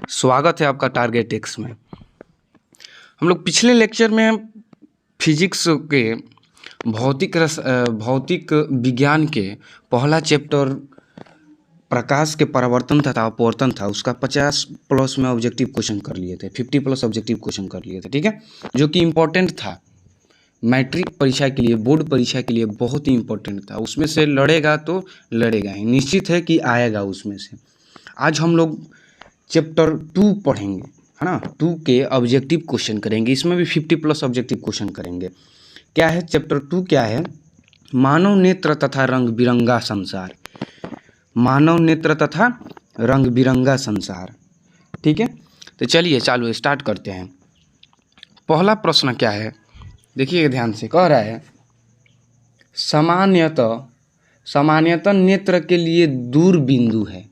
स्वागत है आपका टारगेट एक्स में। हम लोग पिछले लेक्चर में फिजिक्स के भौतिक विज्ञान के पहला चैप्टर प्रकाश के परावर्तन तथा अपवर्तन था, उसका 50 प्लस में ऑब्जेक्टिव क्वेश्चन कर लिए थे, 50 प्लस ऑब्जेक्टिव क्वेश्चन कर लिए थे, ठीक है, जो कि इम्पोर्टेंट था। मैट्रिक परीक्षा के लिए, बोर्ड परीक्षा के लिए बहुत ही इम्पोर्टेंट था। उसमें से लड़ेगा तो लड़ेगा ही, निश्चित है कि आएगा उसमें से। आज हम लोग चैप्टर 2 पढ़ेंगे, है ना। 2 के ऑब्जेक्टिव क्वेश्चन करेंगे, इसमें भी 50 प्लस ऑब्जेक्टिव क्वेश्चन करेंगे। क्या है चैप्टर 2? क्या है? मानव नेत्र तथा रंग बिरंगा संसार। मानव नेत्र तथा रंग बिरंगा संसार, ठीक है। तो चलिए चालू स्टार्ट करते हैं। पहला प्रश्न क्या है, देखिए ध्यान से। कह रहा है सामान्यतः नेत्र के लिए दूर बिंदु है।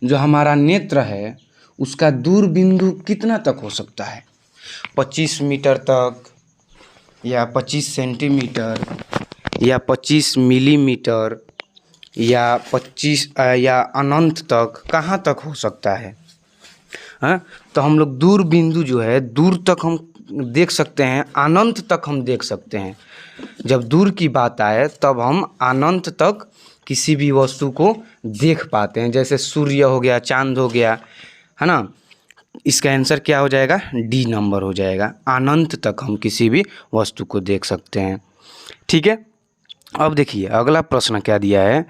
जो हमारा नेत्र है उसका दूर बिंदु कितना तक हो सकता है? 25 मीटर तक, या 25 सेंटीमीटर, या 25 मिलीमीटर, या 25 या अनंत तक, कहाँ तक हो सकता है? हाँ, तो हम लोग दूर बिंदु जो है दूर तक हम देख सकते हैं, अनंत तक हम देख सकते हैं। जब दूर की बात आए तब हम अनंत तक किसी भी वस्तु को देख पाते हैं, जैसे सूर्य हो गया, चांद हो गया, है ना। इसका आंसर क्या हो जाएगा? डी नंबर हो जाएगा। अनंत तक हम किसी भी वस्तु को देख सकते हैं, ठीक है। अब देखिए अगला प्रश्न क्या दिया है,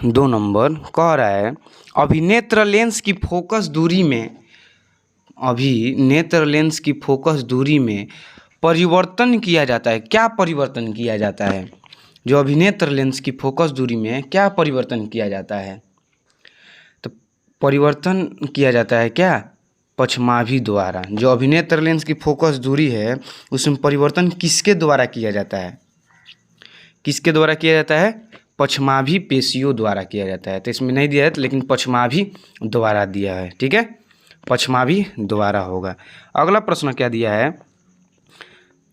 2 नंबर। कह रहा है अभिनेत्र लेंस की फोकस दूरी में परिवर्तन किया जाता है। क्या परिवर्तन किया जाता है? जो अभिनेत्र लेंस की फोकस दूरी में क्या परिवर्तन किया जाता है? तो परिवर्तन किया जाता है क्या? पछमाभी द्वारा। जो अभिनेत्र लेंस की फोकस दूरी है उसमें परिवर्तन किसके द्वारा किया जाता है? किसके द्वारा किया जाता है? पछमाभी पेशियों द्वारा किया जाता है। तो इसमें नहीं दिया है, लेकिन पछमाभी द्वारा दिया है, ठीक है, पछमाभी द्वारा होगा। अगला प्रश्न क्या दिया है?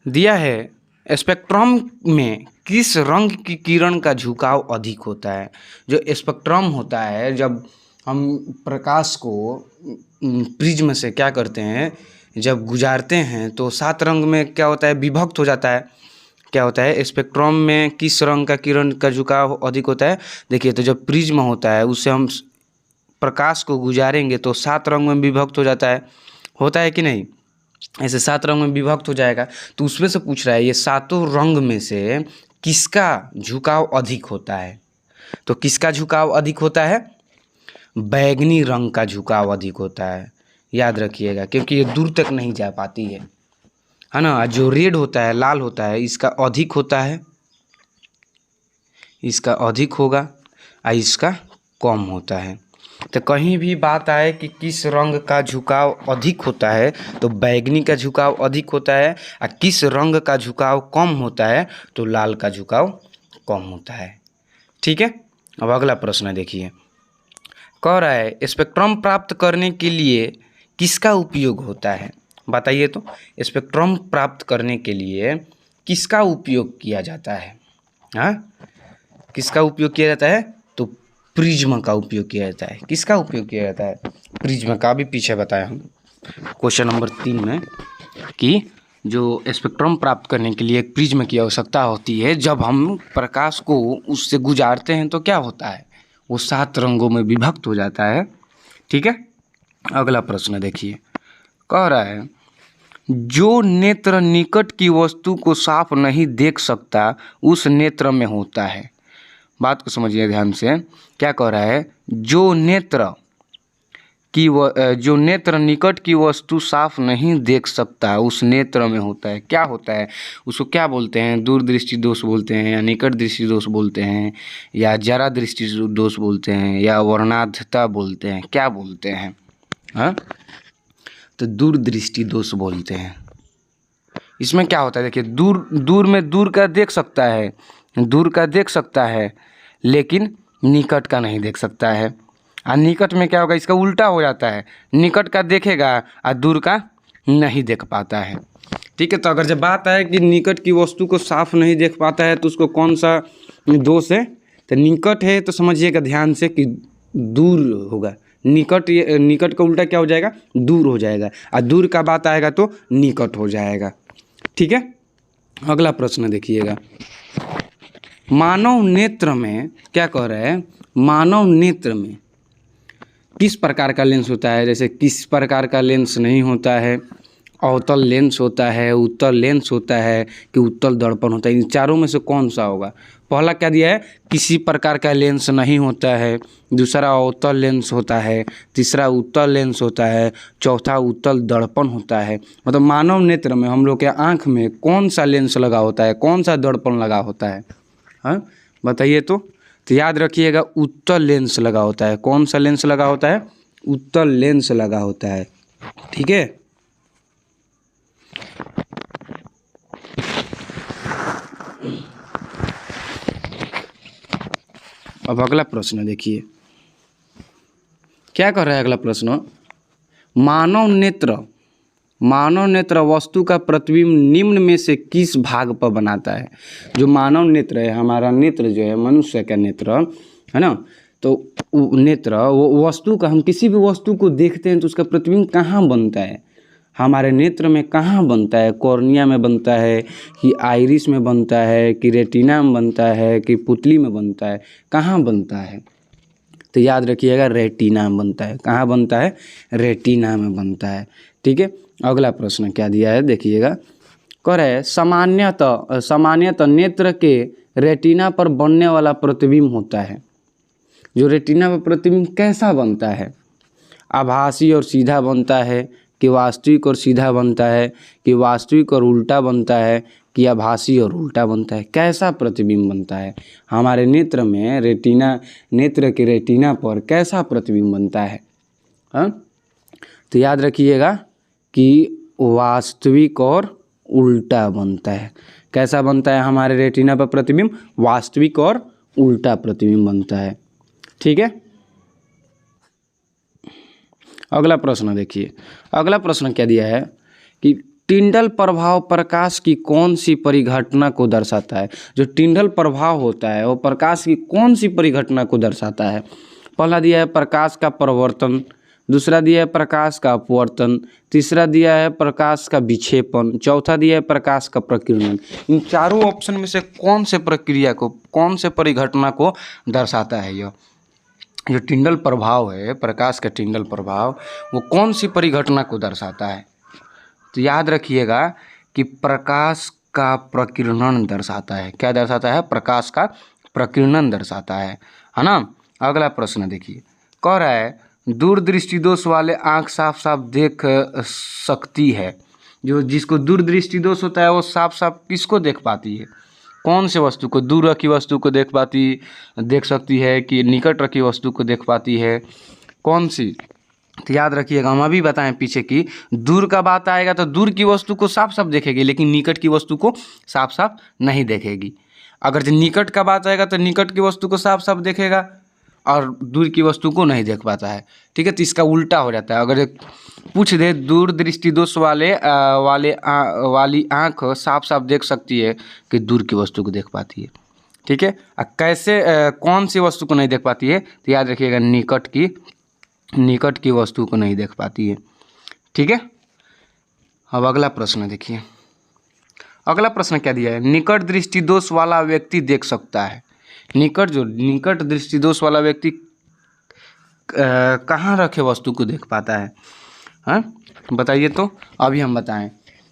दिया है स्पेक्ट्रम में किस रंग की किरण का झुकाव अधिक होता है? जो स्पेक्ट्रम होता है, जब हम प्रकाश को प्रिज्म से क्या करते हैं, जब गुजारते हैं तो 7 रंग में क्या होता है? विभक्त हो जाता है। क्या होता है? स्पेक्ट्रम में किस रंग का किरण का झुकाव अधिक होता है? देखिए, तो जब प्रिज्म होता है उससे हम प्रकाश को गुजारेंगे तो 7 रंग में विभक्त हो जाता है, होता है कि नहीं? ऐसे 7 रंग में विभक्त हो जाएगा। तो उसमें से पूछ रहा है ये 7 रंग में से किसका झुकाव अधिक होता है? तो किसका झुकाव अधिक होता है? बैंगनी रंग का झुकाव अधिक होता है, याद रखिएगा, क्योंकि ये दूर तक नहीं जा पाती है ना। जो रेड होता है, लाल होता है, इसका अधिक होता है, इसका अधिक होगा और इसका कम होता है। तो कहीं भी बात आए कि किस रंग का झुकाव अधिक होता है तो बैंगनी का झुकाव अधिक होता है, और किस रंग का झुकाव कम होता है तो लाल का झुकाव कम होता है, ठीक है। अब अगला प्रश्न देखिए। कह रहा है स्पेक्ट्रम प्राप्त करने के लिए किसका उपयोग होता है? बताइए तो, स्पेक्ट्रम प्राप्त करने के लिए किसका उपयोग किया जाता है? हाँ, किसका उपयोग किया जाता है? तो प्रिज्म का उपयोग किया जाता है। किसका उपयोग किया जाता है? प्रिज्म का। भी पीछे बताया हम क्वेश्चन नंबर 3 में कि जो स्पेक्ट्रम प्राप्त करने के लिए एक प्रिज्म की आवश्यकता होती है। जब हम प्रकाश को उससे गुजारते हैं तो क्या होता है? वो 7 रंगों में विभक्त हो जाता है, ठीक है। अगला प्रश्न देखिए। कह रहा है जो नेत्र निकट की वस्तु को साफ नहीं देख सकता उस नेत्र में होता है। बात को समझिए ध्यान से। क्या कह रहा है? जो नेत्र निकट की वस्तु साफ नहीं देख सकता उस नेत्र में होता है। क्या होता है? उसको क्या बोलते हैं? दूरदृष्टि दोष बोलते हैं, या निकट दृष्टि दोष बोलते हैं, या जरा दृष्टि दोष बोलते हैं, या वर्णाधता बोलते हैं। क्या बोलते हैं? हाँ, तो दूरदृष्टि दोष बोलते हैं। इसमें क्या होता है? देखिए, दूर में दूर का देख सकता है, लेकिन निकट का नहीं देख सकता है। और निकट में क्या होगा? इसका उल्टा हो जाता है, निकट का देखेगा और दूर का नहीं देख पाता है, ठीक है। तो अगर जब बात आए कि निकट की वस्तु को साफ नहीं देख पाता है तो उसको कौन सा दोष है? तो निकट है तो समझिएगा ध्यान से कि दूर होगा, निकट का उल्टा क्या हो जाएगा, दूर हो जाएगा, और दूर का बात आएगा तो निकट हो जाएगा। ठीक है, अगला प्रश्न देखिएगा। मानव नेत्र में क्या कह रहा है, मानव नेत्र में किस प्रकार का लेंस होता है, जैसे किस प्रकार का लेंस नहीं होता है, अवतल लेंस होता है, उत्तल लेंस होता है कि उत्तल दर्पण होता है, इन चारों में से कौन सा होगा। पहला क्या दिया है, किसी प्रकार का लेंस नहीं होता है, दूसरा अवतल लेंस होता है, तीसरा उत्तल लेंस होता है, चौथा उत्तल दर्पण होता है। मतलब मानव नेत्र में हम लोग के आँख में कौन सा लेंस लगा होता है, कौन सा दर्पण लगा होता है, हाँ बताइए। तो याद रखिएगा उत्तल लेंस लगा होता है। कौन सा लेंस लगा होता है, उत्तल लेंस लगा होता है। ठीक है, अब अगला प्रश्न देखिए क्या कर रहा है अगला प्रश्न। मानव नेत्र वस्तु का प्रतिबिंब निम्न में से किस भाग पर बनाता है। जो मानव नेत्र है, हमारा नेत्र जो है मनुष्य का नेत्र है ना, तो नेत्र वो वस्तु का, हम किसी भी वस्तु को देखते हैं तो उसका प्रतिबिंब कहाँ बनता है, हमारे नेत्र में कहाँ बनता है, कॉर्निया में बनता है कि आइरिस में बनता है कि रेटिना में बनता है कि पुतली में बनता है, कहाँ बनता है। तो याद रखिएगा रेटिना में बनता है। कहाँ बनता है, रेटिना में बनता है। ठीक है, अगला प्रश्न क्या दिया है देखिएगा, कह रहा है सामान्यतः नेत्र के रेटिना पर बनने वाला प्रतिबिंब होता है। जो रेटिना पर प्रतिबिंब कैसा बनता है, आभासी और सीधा बनता है कि वास्तविक और सीधा बनता है कि वास्तविक और उल्टा बनता है कि आभासी और उल्टा बनता है, कैसा प्रतिबिंब बनता है हमारे नेत्र में, नेत्र के रेटिना पर कैसा प्रतिबिंब बनता है। हाँ, तो याद रखिएगा कि वास्तविक और उल्टा बनता है। कैसा बनता है हमारे रेटिना पर प्रतिबिंब, वास्तविक और उल्टा प्रतिबिंब बनता है। ठीक है, अगला प्रश्न देखिए। अगला प्रश्न क्या दिया है कि टिंडल प्रभाव प्रकाश की कौन सी परिघटना को दर्शाता है। जो टिंडल प्रभाव होता है वो प्रकाश की कौन सी परिघटना को दर्शाता है। पहला दिया है प्रकाश का प्रवर्तन, दूसरा दिया है प्रकाश का अपवर्तन, तीसरा दिया है प्रकाश का विक्षेपण, चौथा दिया है प्रकाश का प्रकीर्णन। इन चारों ऑप्शन में से कौन से प्रक्रिया को, कौन से परिघटना को दर्शाता है। यह जो टिंडल प्रभाव है, प्रकाश का टिंडल प्रभाव, वो कौन सी परिघटना को दर्शाता है। तो याद रखिएगा कि प्रकाश का प्रकीर्णन दर्शाता है। क्या दर्शाता है, प्रकाश का प्रकीर्णन दर्शाता है ना। अगला प्रश्न देखिए, कह रहा है दूरदृष्टि दोष वाले आँख साफ साफ देख सकती है। जो जिसको दूरदृष्टि दोष होता है वो साफ साफ किसको देख पाती है, कौन से वस्तु को, दूर रखी वस्तु को देख सकती है कि निकट रखी वस्तु को देख पाती है, कौन सी। तो याद रखिएगा, हम अभी बताएं पीछे की, दूर का बात आएगा तो दूर की वस्तु को साफ साफ देखेगी लेकिन निकट की वस्तु को साफ साफ नहीं देखेगी। अगर जो निकट का बात आएगा तो निकट की वस्तु को साफ साफ देखेगा और दूर की वस्तु को नहीं देख पाता है। ठीक है, तो इसका उल्टा हो जाता है। अगर पूछ दे दूर दृष्टि दोष वाली आँख साफ साफ देख सकती है कि दूर की वस्तु को देख पाती है। ठीक है, कैसे कौन सी वस्तु को नहीं देख पाती है, तो याद रखिएगा निकट की वस्तु को नहीं देख पाती है। ठीक है, अब अगला प्रश्न देखिए। अगला प्रश्न क्या दिया है, निकट दृष्टि दोष वाला व्यक्ति देख सकता है। निकट दृष्टि दोष वाला व्यक्ति कहाँ रखे वस्तु को देख पाता है, हाँ बताइए। तो अभी हम बताएं,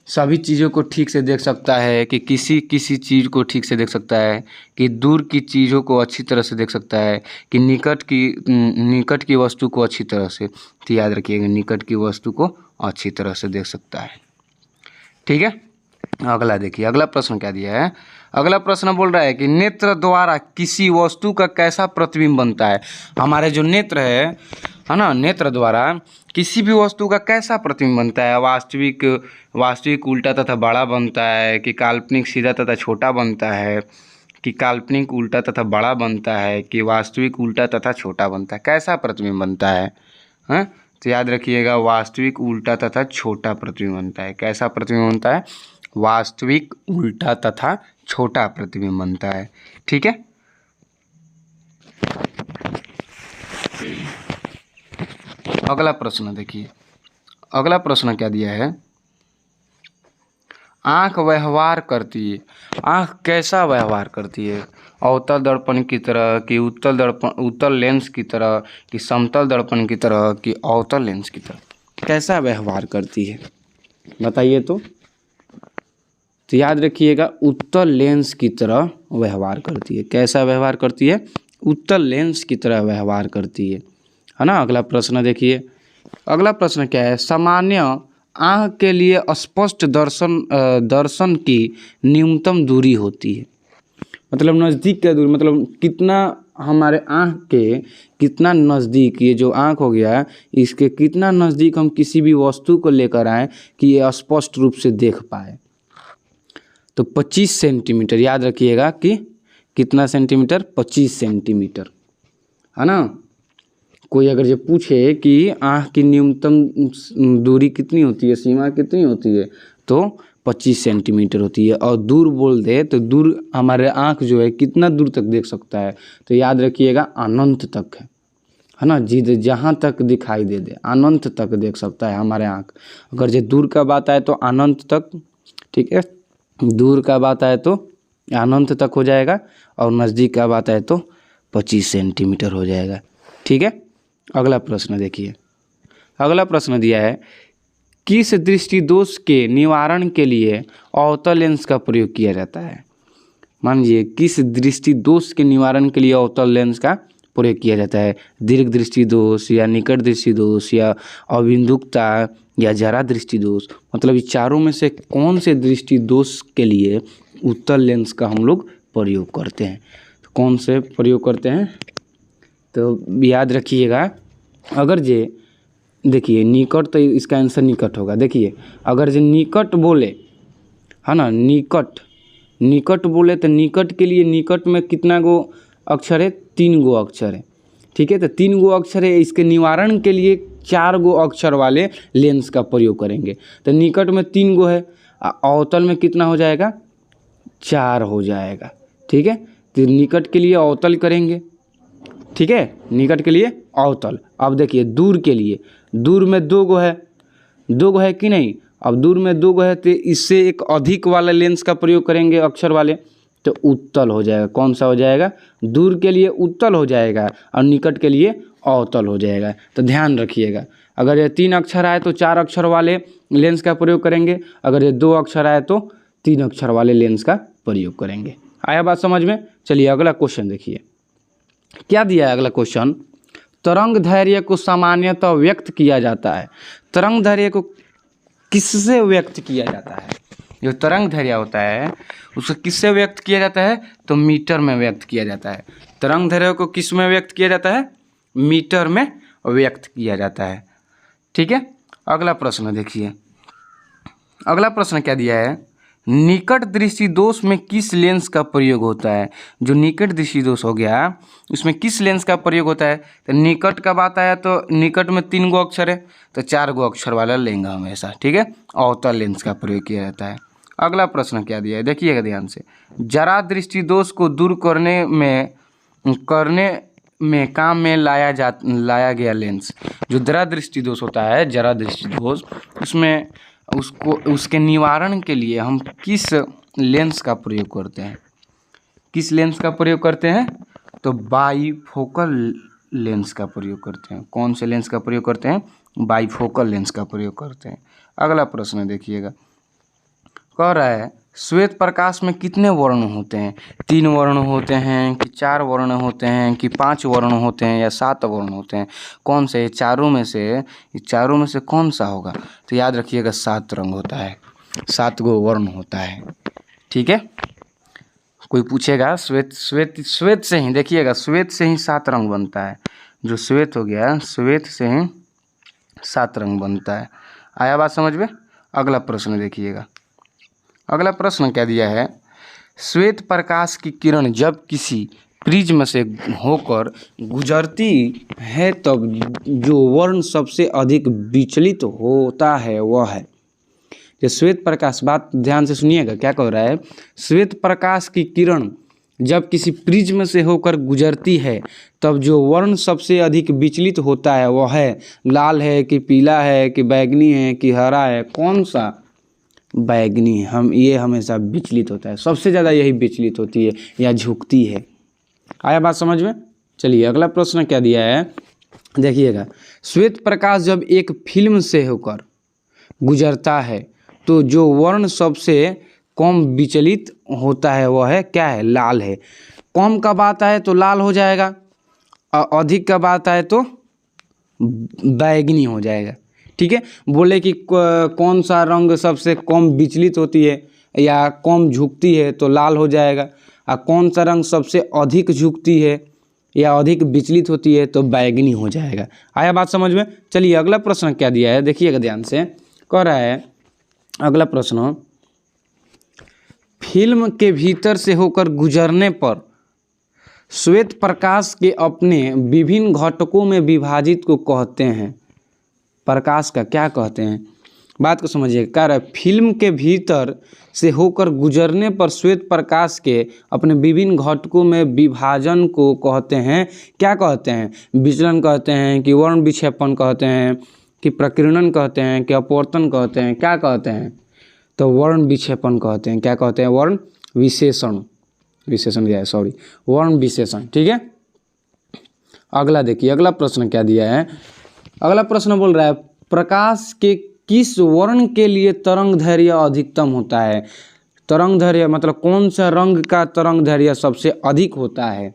सभी चीज़ों को ठीक से देख सकता है कि किसी चीज़ को ठीक से देख सकता है कि दूर की चीज़ों को अच्छी तरह से देख सकता है कि निकट की वस्तु को अच्छी तरह से। तो याद रखिएगा निकट की वस्तु को अच्छी तरह से देख सकता है। ठीक है, अगला देखिए, अगला प्रश्न क्या दिया है। अगला प्रश्न बोल रहा है कि नेत्र द्वारा किसी वस्तु का कैसा प्रतिबिंब बनता है। हमारे जो नेत्र है ना, नेत्र द्वारा किसी भी वस्तु का कैसा प्रतिबिंब बनता है। वास्तविक उल्टा तथा बड़ा बनता है कि काल्पनिक सीधा तथा छोटा बनता है कि काल्पनिक उल्टा तथा बड़ा बनता है कि वास्तविक उल्टा तथा छोटा बनता है, कैसा प्रतिबिंब बनता है। हाँ, तो याद रखिएगा वास्तविक उल्टा तथा छोटा प्रतिबिंब बनता है। कैसा प्रतिबिंब बनता है, वास्तविक उल्टा तथा छोटा प्रतिबिंब बनता है। ठीक है, अगला प्रश्न देखिए, अगला प्रश्न क्या दिया है, आँख व्यवहार करती है। आँख कैसा व्यवहार करती है? अवतल दर्पण की तरह कि उत्तल लेंस की तरह कि समतल दर्पण की तरह कि अवतल लेंस की तरह, कैसा व्यवहार करती है बताइए तो याद रखिएगा, उत्तल लेंस की तरह व्यवहार करती है। कैसा व्यवहार करती है? उत्तल लेंस की तरह व्यवहार करती है ना। अगला प्रश्न देखिए, अगला प्रश्न क्या है, सामान्य आँख के लिए स्पष्ट दर्शन की न्यूनतम दूरी होती है। मतलब नज़दीक का दूरी, मतलब कितना हमारे आँख के कितना नज़दीक, ये जो आँख हो गया इसके कितना नज़दीक हम किसी भी वस्तु को लेकर आए कि ये स्पष्ट रूप से देख पाए। तो 25 सेंटीमीटर, याद रखिएगा कि कितना सेंटीमीटर? 25 सेंटीमीटर, है ना। कोई अगर ये पूछे कि आँख की न्यूनतम दूरी कितनी होती है, सीमा कितनी होती है, तो 25 सेंटीमीटर होती है। और दूर बोल दे तो दूर हमारे आँख जो है कितना दूर तक देख सकता है? तो याद रखिएगा अनंत तक है ना। जी, जहाँ तक दिखाई दे अनंत तक देख सकता है हमारे आँख। अगर ये दूर का बात आए तो अनंत तक, ठीक है, दूर का बात आए तो अनंत तक हो जाएगा, और नज़दीक का बात आए तो 25 सेंटीमीटर हो जाएगा, ठीक है। अगला प्रश्न देखिए, अगला प्रश्न दिया है, किस दृष्टि दोष के निवारण के लिए अवतल लेंस का प्रयोग किया जाता है? मान लीजिए, किस दृष्टि दोष के निवारण के लिए अवतल लेंस का प्रयोग किया जाता है? दीर्घ दृष्टि दोष या निकट दृष्टि दोष या अभिमुखता या जरा दृष्टि दोष, मतलब इस चारों में से कौन से दृष्टि दोष के लिए उत्तल लेंस का हम लोग प्रयोग करते हैं? तो कौन से प्रयोग करते हैं? तो याद रखिएगा, अगर जे देखिए निकट, तो इसका आंसर निकट होगा। देखिए अगर जे निकट बोले, है ना, निकट बोले तो निकट के लिए निकट में कितना गो अक्षर है? 3 गो अक्षर है, ठीक है। तो 3 गो अक्षर है, इसके निवारण के लिए 4 गो अक्षर वाले लेंस का प्रयोग करेंगे। तो निकट में 3 गो है, अवतल में कितना हो जाएगा? 4 हो जाएगा, ठीक है। तो निकट के लिए अवतल करेंगे, ठीक है, निकट के लिए अवतल। अब देखिए दूर के लिए, दूर में 2 गो है, 2 गो है कि नहीं? अब दूर में 2 गो है तो इससे एक अधिक वाला लेंस का प्रयोग करेंगे अक्षर वाले, तो उत्तल हो जाएगा। कौन सा हो जाएगा? दूर के लिए उत्तल हो जाएगा और निकट के लिए अवतल हो जाएगा। तो ध्यान रखिएगा, अगर ये 3 अक्षर आए तो 4 अक्षर वाले लेंस का प्रयोग करेंगे, अगर ये 2 अक्षर आए तो 3 अक्षर वाले लेंस का प्रयोग करेंगे। आया बात समझ में? चलिए अगला क्वेश्चन देखिए, क्या दिया है अगला क्वेश्चन, तरंग दैर्घ्य को सामान्यतः व्यक्त किया जाता है। तरंग दैर्घ्य को किससे व्यक्त किया जाता है? जो तरंग दैर्घ्य होता है उसको किससे व्यक्त किया जाता है? तो मीटर में व्यक्त किया जाता है। तरंग दैर्घ्य को किस में व्यक्त किया जाता है? मीटर में व्यक्त किया जाता है, ठीक है। अगला प्रश्न देखिए, अगला प्रश्न क्या दिया है, निकट दृष्टि दोष में किस लेंस का प्रयोग होता है? जो निकट दृष्टि दोष हो गया उसमें किस लेंस का प्रयोग होता है? तो निकट का बात आया तो निकट में 3 गो अक्षर है, तो 4 गो अक्षर वाला लेंगे हमेशा, ठीक है। अवतल लेंस का प्रयोग किया जाता है। अगला प्रश्न क्या दिया है देखिएगा ध्यान से, जरा दृष्टि दोष को दूर करने में काम में लाया गया लेंस। जो जरा दृष्टि दोष होता है, जरा दृष्टि दोष, उसमें उसके निवारण के लिए हम किस लेंस का प्रयोग करते हैं? किस लेंस का प्रयोग करते हैं? तो बाईफोकल लेंस का प्रयोग करते हैं। कौन से लेंस का प्रयोग करते हैं? बाईफोकल लेंस का प्रयोग करते हैं। अगला प्रश्न देखिएगा, कह रहा है श्वेत प्रकाश में कितने वर्ण होते हैं? 3 वर्ण होते हैं कि 4 वर्ण होते हैं कि 5 वर्ण होते हैं या 7 वर्ण होते हैं? कौन से चारों में से कौन सा होगा? तो याद रखिएगा 7 रंग होता है, 7 गो वर्ण होता है, ठीक है। कोई पूछेगा श्वेत से ही, देखिएगा श्वेत से ही 7 रंग बनता है। जो श्वेत हो गया, श्वेत से ही 7 रंग बनता है। आया बात समझ में? अगला प्रश्न देखिएगा, अगला प्रश्न क्या दिया है, श्वेत प्रकाश की किरण जब किसी प्रिज्म से होकर गुजरती है तब जो वर्ण सबसे अधिक विचलित होता है वह है। जो श्वेत प्रकाश, बात ध्यान से सुनिएगा क्या कह रहा है, श्वेत प्रकाश की किरण जब किसी प्रिज्म से होकर गुजरती है तब जो वर्ण सबसे अधिक विचलित होता है वह है लाल है कि पीला है कि बैंगनी है कि हरा है? कौन सा? बैंगनी। ये हमेशा विचलित होता है, सबसे ज़्यादा यही विचलित होती है या झुकती है। आया बात समझ में? चलिए अगला प्रश्न क्या दिया है, देखिएगा। श्वेत प्रकाश जब एक फिल्म से होकर गुजरता है तो जो वर्ण सबसे कम विचलित होता है वह है क्या है? लाल है। कम का बात आए तो लाल हो जाएगा, अधिक का बात आए तो बैंगनी हो जाएगा। ठीक है, बोले कि कौन सा रंग सबसे कम विचलित होती है या कम झुकती है तो लाल हो जाएगा, और कौन सा रंग सबसे अधिक झुकती है या अधिक विचलित होती है तो बैंगनी हो जाएगा। आया बात समझ में? चलिए अगला प्रश्न क्या दिया है, देखिएगा ध्यान से। कह रहा है अगला प्रश्न, फिल्म के भीतर से होकर गुजरने पर श्वेत प्रकाश के अपने विभिन्न घटकों में विभाजित को कहते हैं। प्रकाश का क्या कहते हैं? बात को समझिए। कह रहा है फिल्म के भीतर से होकर गुजरने पर श्वेत प्रकाश के अपने विभिन्न घटकों में विभाजन को कहते हैं, क्या कहते हैं? विचलन कहते हैं कि वर्ण विक्षेपण कहते हैं कि प्रकीर्णन कहते हैं कि अपवर्तन कहते हैं, क्या कहते हैं? तो वर्ण विक्षेपण कहते हैं। क्या कहते हैं? वर्ण विशेषण, विशेषण क्या है, सॉरी, वर्ण विशेषण। ठीक है, अगला देखिए, अगला प्रश्न क्या दिया है। अगला प्रश्न बोल रहा है प्रकाश के किस वर्ण के लिए तरंग दैर्घ्य अधिकतम होता है? तरंग दैर्घ्य मतलब कौन सा रंग का तरंग दैर्घ्य सबसे अधिक होता है?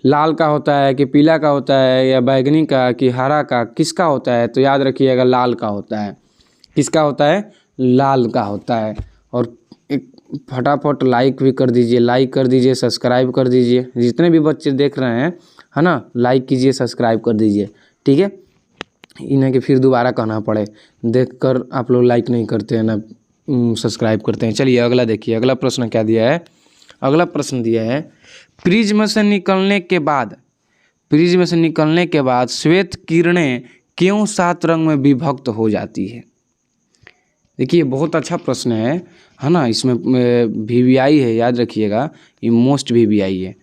लाल का होता है कि पीला का होता है या बैंगनी का कि हरा का, किसका होता है? तो याद रखिएगा लाल का होता है। किसका होता है? लाल का होता है। और एक फटाफट लाइक भी कर दीजिए, लाइक कर दीजिए, सब्सक्राइब कर दीजिए। जितने भी बच्चे देख रहे हैं, है ना, लाइक कीजिए, सब्सक्राइब कर दीजिए। ठीक है, इन्हें कि फिर दोबारा कहना पड़े, देखकर आप लोग लाइक नहीं करते हैं ना सब्सक्राइब करते हैं। चलिए अगला देखिए, अगला प्रश्न क्या दिया है। अगला प्रश्न दिया है प्रिज्म से निकलने के बाद श्वेत किरणें क्यों 7 रंग में विभक्त हो जाती है? देखिए बहुत अच्छा प्रश्न है ना। इसमें VVI है, याद रखिएगा, ये मोस्ट VVI है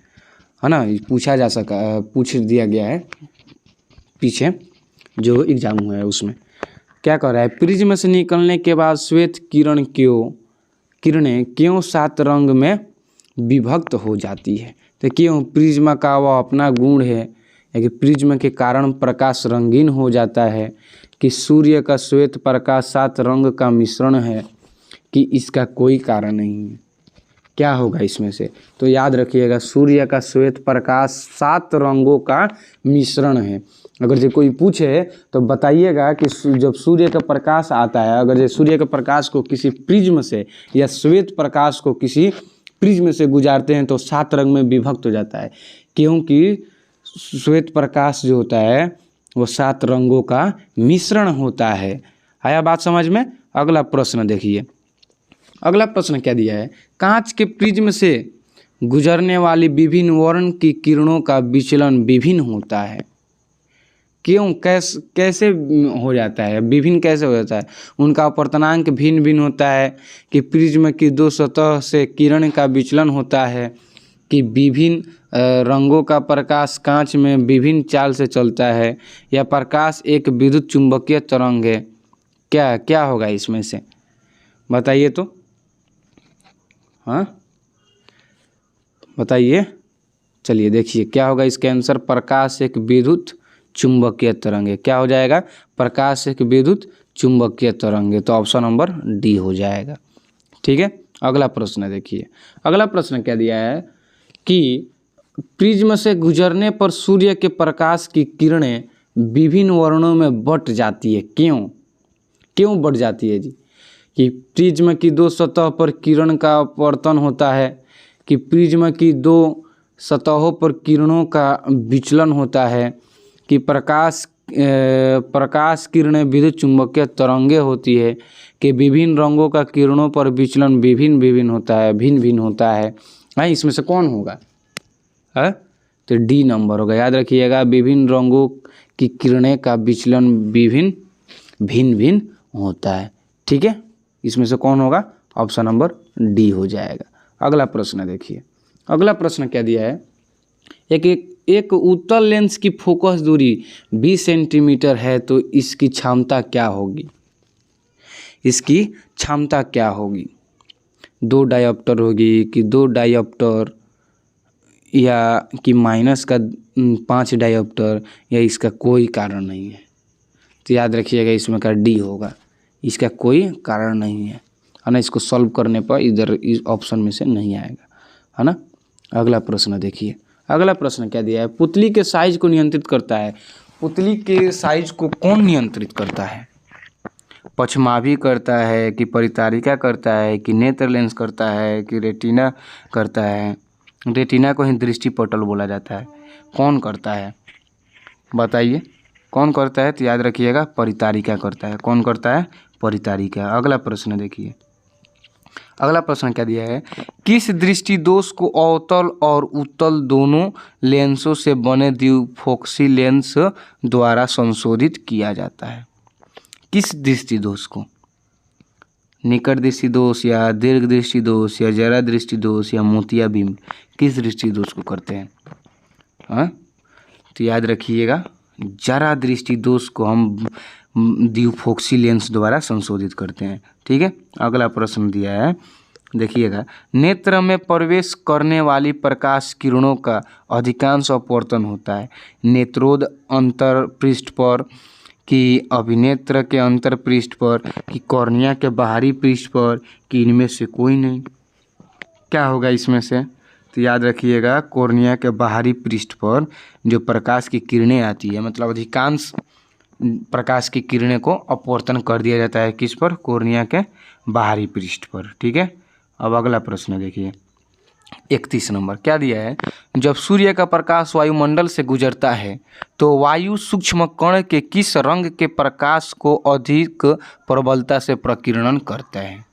ना। पूछ दिया गया है पीछे जो एग्जाम हुआ है उसमें। क्या कह रहा है, प्रिज्म से निकलने के बाद श्वेत किरणें क्यों 7 रंग में विभक्त हो जाती है? तो क्यों? प्रिज्म का वह अपना गुण है, या कि प्रिज्म के कारण प्रकाश रंगीन हो जाता है, कि सूर्य का श्वेत प्रकाश 7 रंग का मिश्रण है, कि इसका कोई कारण नहीं है? क्या होगा इसमें से? तो याद रखिएगा सूर्य का श्वेत प्रकाश 7 रंगों का मिश्रण है। अगर जो कोई पूछे तो बताइएगा कि जब सूर्य का प्रकाश आता है, अगर जो सूर्य के प्रकाश को किसी प्रिज्म से या श्वेत प्रकाश को किसी प्रिज्म से गुजारते हैं तो 7 रंग में विभक्त हो जाता है, क्योंकि श्वेत प्रकाश जो होता है वो 7 रंगों का मिश्रण होता है। आया बात समझ में? अगला प्रश्न देखिए, अगला प्रश्न क्या दिया है। कांच के प्रिज्म से गुजरने वाली विभिन्न वर्ण की किरणों का विचलन विभिन्न होता है। क्यों? कैसे हो जाता है? विभिन्न कैसे हो जाता है? उनका अपवर्तनांक भिन्न भिन्न होता है, कि प्रिज्म की 2 सतह से किरण का विचलन होता है, कि विभिन्न रंगों का प्रकाश कांच में विभिन्न चाल से चलता है, या प्रकाश एक विद्युत चुंबकीय तरंग है। क्या क्या होगा इसमें से? बताइए तो, हाँ बताइए। चलिए देखिए क्या होगा इसके आंसर, प्रकाश एक विद्युत चुंबकीय तरंग है। क्या हो जाएगा? प्रकाश एक विद्युत चुंबकीय तरंग है, तो ऑप्शन नंबर डी हो जाएगा। ठीक है, अगला प्रश्न देखिए, अगला प्रश्न क्या दिया है कि प्रिज्म से गुजरने पर सूर्य के प्रकाश की किरणें विभिन्न वर्णों में बट जाती है। क्यों बट जाती है जी? कि प्रिज्म की 2 सतह पर किरण का अपवर्तन होता है, कि प्रिज्म की 2 सतहों पर किरणों का विचलन होता है, कि प्रकाश किरणें विद्युत चुंबकीय तरंगे होती है, कि विभिन्न रंगों का किरणों पर विचलन भिन्न भिन्न होता है। इसमें से कौन होगा? तो डी नंबर होगा। याद रखिएगा विभिन्न रंगों की किरणें का विचलन भिन्न होता है। ठीक है, इसमें से कौन होगा? ऑप्शन नंबर डी हो जाएगा। अगला प्रश्न देखिए, अगला प्रश्न क्या दिया है, एक उत्तल लेंस की फोकस दूरी 20 सेंटीमीटर है तो इसकी क्षमता क्या होगी? इसकी क्षमता क्या होगी? 2 डायोप्टर होगी कि 2 डायोप्टर, या कि माइनस का 5 डायोप्टर, या इसका कोई कारण नहीं है? तो याद रखिएगा इसमें का डी होगा, इसका कोई कारण नहीं है ना। इसको सॉल्व करने पर इधर इस ऑप्शन में से नहीं आएगा, है ना। अगला प्रश्न देखिए, अगला प्रश्न क्या दिया है, पुतली के साइज को नियंत्रित करता है। पुतली के साइज को कौन नियंत्रित करता है? पक्षमाभी करता है कि परितारिका करता है कि नेत्र लेंस करता है कि रेटिना करता है? रेटिना को ही दृष्टिपटल बोला जाता है। कौन करता है बताइए, कौन करता है? तो याद रखिएगा परितारिका करता है। कौन करता है? परितारिका। अगला प्रश्न देखिए, अगला प्रश्न क्या दिया है, किस दृष्टि दोष को अवतल और उत्तल दोनों लेंसों से बने द्विफोक्सी लेंस द्वारा संशोधित किया जाता है? किस दृष्टि दोष को? निकट दृष्टि दोष या दीर्घ दृष्टि दोष या जरा दृष्टि दोष या मोतियाबिंब, किस दृष्टि दोष को करते हैं? हाँ, तो याद रखिएगा जरा दृष्टि दोष को हम द्विफोक्सी लेंस द्वारा संशोधित करते हैं। ठीक है, अगला प्रश्न दिया है, देखिएगा, नेत्र में प्रवेश करने वाली प्रकाश किरणों का अधिकांश अपवर्तन होता है नेत्रोद अंतर पृष्ठ पर कि अभिनेत्र के अंतर पृष्ठ पर कि कॉर्निया के बाहरी पृष्ठ पर कि इनमें से कोई नहीं? क्या होगा इसमें से? तो याद रखिएगा कॉर्निया के बाहरी पृष्ठ पर जो प्रकाश की किरणें आती है, मतलब अधिकांश प्रकाश की किरणें को अपवर्तन कर दिया जाता है किस पर? कॉर्निया के बाहरी पृष्ठ पर। ठीक है, अब अगला प्रश्न देखिए, 31 नंबर क्या दिया है, जब सूर्य का प्रकाश वायुमंडल से गुजरता है तो वायु सूक्ष्म कण के किस रंग के प्रकाश को अधिक प्रबलता से प्रकीर्णन करते हैं?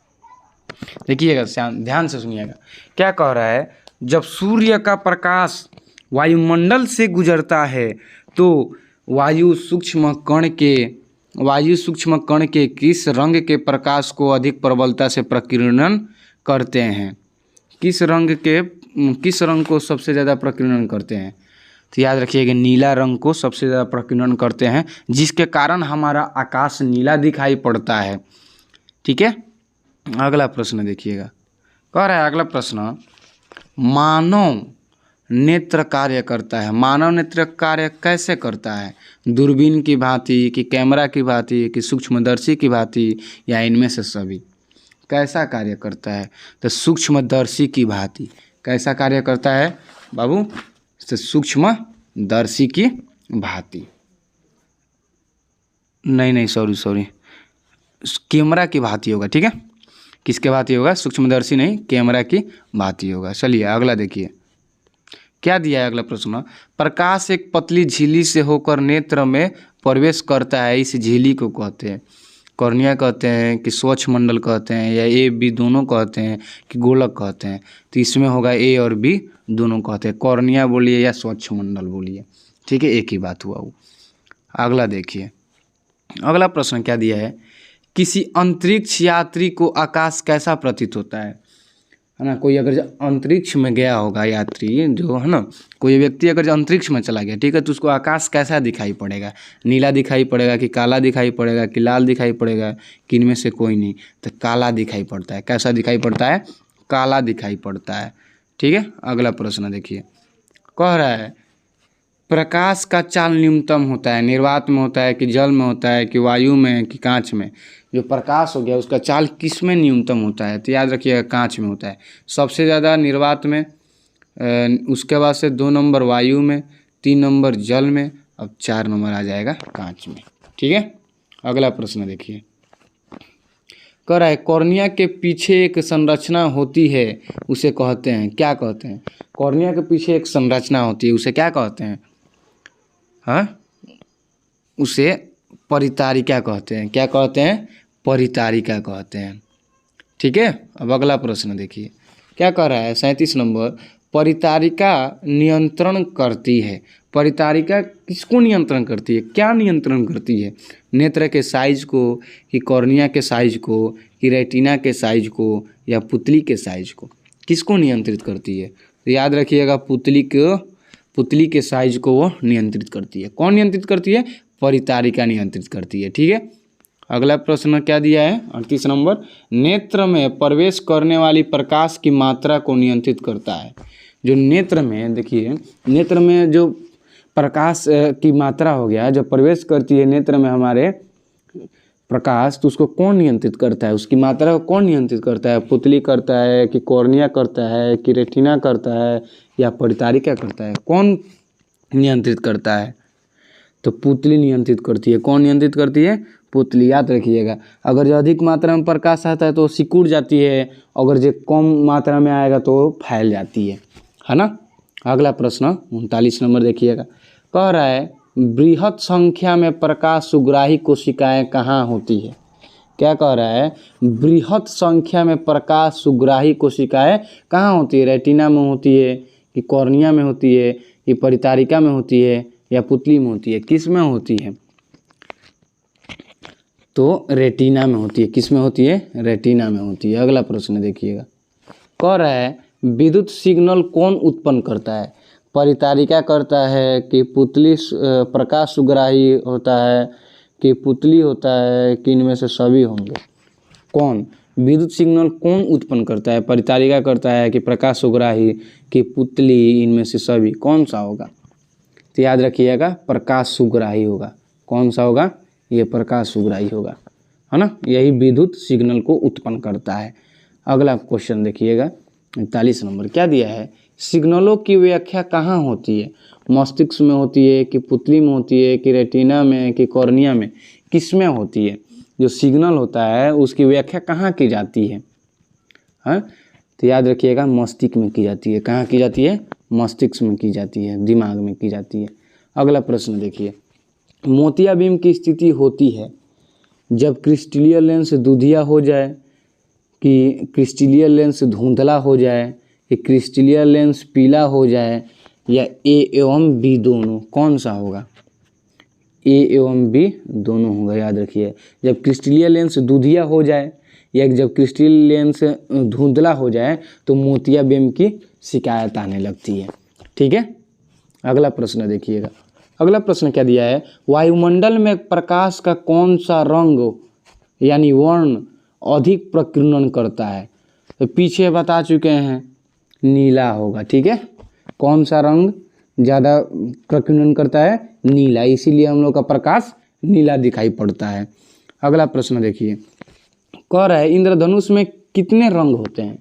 देखिएगा, ध्यान से सुनिएगा, क्या कह रहा है, जब सूर्य का प्रकाश वायुमंडल से गुजरता है तो वायु सूक्ष्म कण के किस रंग के प्रकाश को अधिक प्रबलता से प्रकीर्णन करते हैं? किस रंग को सबसे ज़्यादा प्रकीर्णन करते हैं? तो याद रखिएगा नीला रंग को सबसे ज़्यादा प्रकीर्णन करते हैं, जिसके कारण हमारा आकाश नीला दिखाई पड़ता है। ठीक है, अगला प्रश्न देखिएगा, कह रहा है अगला प्रश्न, मानव नेत्र कार्य करता है। मानव नेत्र कार्य कैसे करता है? दूरबीन की भांति कि कैमरा की भांति कि सूक्ष्मदर्शी की भांति या इनमें से सभी? कैसा कार्य करता है? तो सूक्ष्मदर्शी की भांति। कैसा कार्य करता है बाबू? तो सूक्ष्मदर्शी की भांति। नहीं, सॉरी, कैमरा की भांति होगा। ठीक है, किसके भांति होगा? सूक्ष्मदर्शी नहीं, कैमरा की भांति होगा। चलिए अगला देखिए, क्या दिया है अगला प्रश्न, प्रकाश एक पतली झिल्ली से होकर नेत्र में प्रवेश करता है, इस झिल्ली को कहते हैं कॉर्निया कहते हैं कि स्वच्छ मंडल कहते हैं या ए बी दोनों कहते हैं कि गोलक कहते हैं? तो इसमें होगा ए और बी दोनों कहते हैं, कॉर्निया बोलिए या स्वच्छ मंडल बोलिए। ठीक है, एक ही बात हुआ वो। अगला देखिए, अगला प्रश्न क्या दिया है, किसी अंतरिक्ष यात्री को आकाश कैसा प्रतीत होता है ना। कोई अगर अंतरिक्ष में गया होगा यात्री जो है ना, कोई व्यक्ति अगर जो अंतरिक्ष में चला गया, ठीक है, तो उसको आकाश कैसा दिखाई पड़ेगा? नीला दिखाई पड़ेगा कि काला दिखाई पड़ेगा कि लाल दिखाई पड़ेगा कि इनमें से कोई नहीं? तो काला दिखाई पड़ता है। कैसा दिखाई पड़ता है? काला दिखाई पड़ता है। ठीक है, अगला प्रश्न देखिए, कह रहा है प्रकाश का चाल न्यूनतम होता है, निर्वात में होता है कि जल में होता है कि वायु में कि कांच में? जो प्रकाश हो गया उसका चाल किस में न्यूनतम होता है? तो याद रखिएगा कांच में होता है। सबसे ज़्यादा निर्वात में, उसके बाद से 2 नंबर वायु में, 3 नंबर जल में, अब 4 नंबर आ जाएगा कांच में। ठीक है, अगला प्रश्न देखिए, कह रहा है कॉर्निया के पीछे एक संरचना होती है, उसे कहते हैं, क्या कहते हैं? कॉर्निया के पीछे एक संरचना होती है, उसे क्या कहते हैं? हाँ, उसे परितारिका कहते हैं। क्या कहते हैं? परितारिका कहते हैं। ठीक है, अब अगला प्रश्न देखिए, क्या कह रहा है 37 नंबर, परितारिका नियंत्रण करती है। परितारिका किसको नियंत्रण करती है? क्या नियंत्रण करती है? नेत्र के साइज को कि कॉर्निया के साइज को कि रेटिना के साइज को या पुतली के साइज को? किसको नियंत्रित करती है? तो याद रखिएगा पुतली के साइज को वो नियंत्रित करती है। कौन नियंत्रित करती है? परितारिका नियंत्रित करती है। ठीक है, अगला प्रश्न क्या दिया है 38 नंबर, नेत्र में प्रवेश करने वाली प्रकाश की मात्रा को नियंत्रित करता है। जो नेत्र में, देखिए नेत्र में जो प्रकाश की मात्रा हो गया, जब प्रवेश करती है नेत्र में हमारे प्रकाश, तो उसको कौन नियंत्रित करता है? उसकी मात्रा को कौन नियंत्रित करता है? पुतली करता है कि कॉर्निया करता है कि रेटिना करता है या परितारिका करता है? कौन नियंत्रित करता है? तो पुतली नियंत्रित करती है। कौन नियंत्रित करती है? पुतली। याद रखिएगा, अगर जो अधिक मात्रा में प्रकाश आता है तो सिकुड़ जाती है, अगर जो कम मात्रा में आएगा तो फैल जाती है ना। अगला प्रश्न 39 नंबर देखिएगा, कह रहा है बृहत संख्या में प्रकाश सुग्राही कोशिकाएं कहाँ होती है? क्या कह रहा है? बृहत संख्या में प्रकाश सुग्राही कोशिकाएं कहाँ होती है? रेटिना में होती है कि कॉर्निया में होती है कि परितारिका में होती है या पुतली में होती है? किस में होती है? तो रेटिना में होती है। किस में होती है? रेटिना में होती है। अगला प्रश्न देखिएगा, कह रहा है विद्युत सिग्नल कौन उत्पन्न करता है? परितारिका करता है कि पुतली प्रकाश सुग्राही होता है कि पुतली होता है कि इनमें से सभी होंगे? कौन विद्युत सिग्नल कौन उत्पन्न करता है? परितारिका करता है कि प्रकाश सुग्राही कि पुतली, इनमें से सभी? कौन सा होगा? तो याद रखिएगा प्रकाश सुग्राही होगा। कौन सा होगा? ये प्रकाश सुग्राही होगा, है ना। यही विद्युत सिग्नल को उत्पन्न करता है। अगला क्वेश्चन देखिएगा 41 नंबर, क्या दिया है? सिग्नलों की व्याख्या कहाँ होती है? मस्तिष्क में होती है कि पुतली में होती है कि रेटिना में कि कॉर्निया में? किस में होती है? जो सिग्नल होता है उसकी व्याख्या कहाँ की जाती है? हाँ, तो याद रखिएगा मस्तिष्क में की जाती है। कहाँ की जाती है? मस्तिष्क में की जाती है, दिमाग में की जाती है। अगला प्रश्न देखिए, मोतियाबिंब की स्थिति होती है जब क्रिस्टलीय लेंस दूधिया हो जाए कि क्रिस्टलीय लेंस धुंधला हो जाए कि क्रिस्टलीय लेंस पीला हो जाए या ए एवं बी दोनों? कौन सा होगा? ए एवं बी दोनों होगा। याद रखिए, जब क्रिस्टलीय लेंस दूधिया हो जाए या जब क्रिस्टलीय लेंस धुंधला हो जाए तो मोतियाबिंब की शिकायत आने लगती है। ठीक है, अगला प्रश्न देखिएगा। अगला प्रश्न क्या दिया है? वायुमंडल में प्रकाश का कौन सा रंग यानी वर्ण अधिक प्रकीर्णन करता है? तो पीछे बता चुके हैं, नीला होगा। ठीक है, कौन सा रंग ज़्यादा प्रकीर्णन करता है? नीला। इसीलिए हम लोग का प्रकाश नीला दिखाई पड़ता है। अगला प्रश्न देखिए, कह रहा है इंद्रधनुष में कितने रंग होते हैं?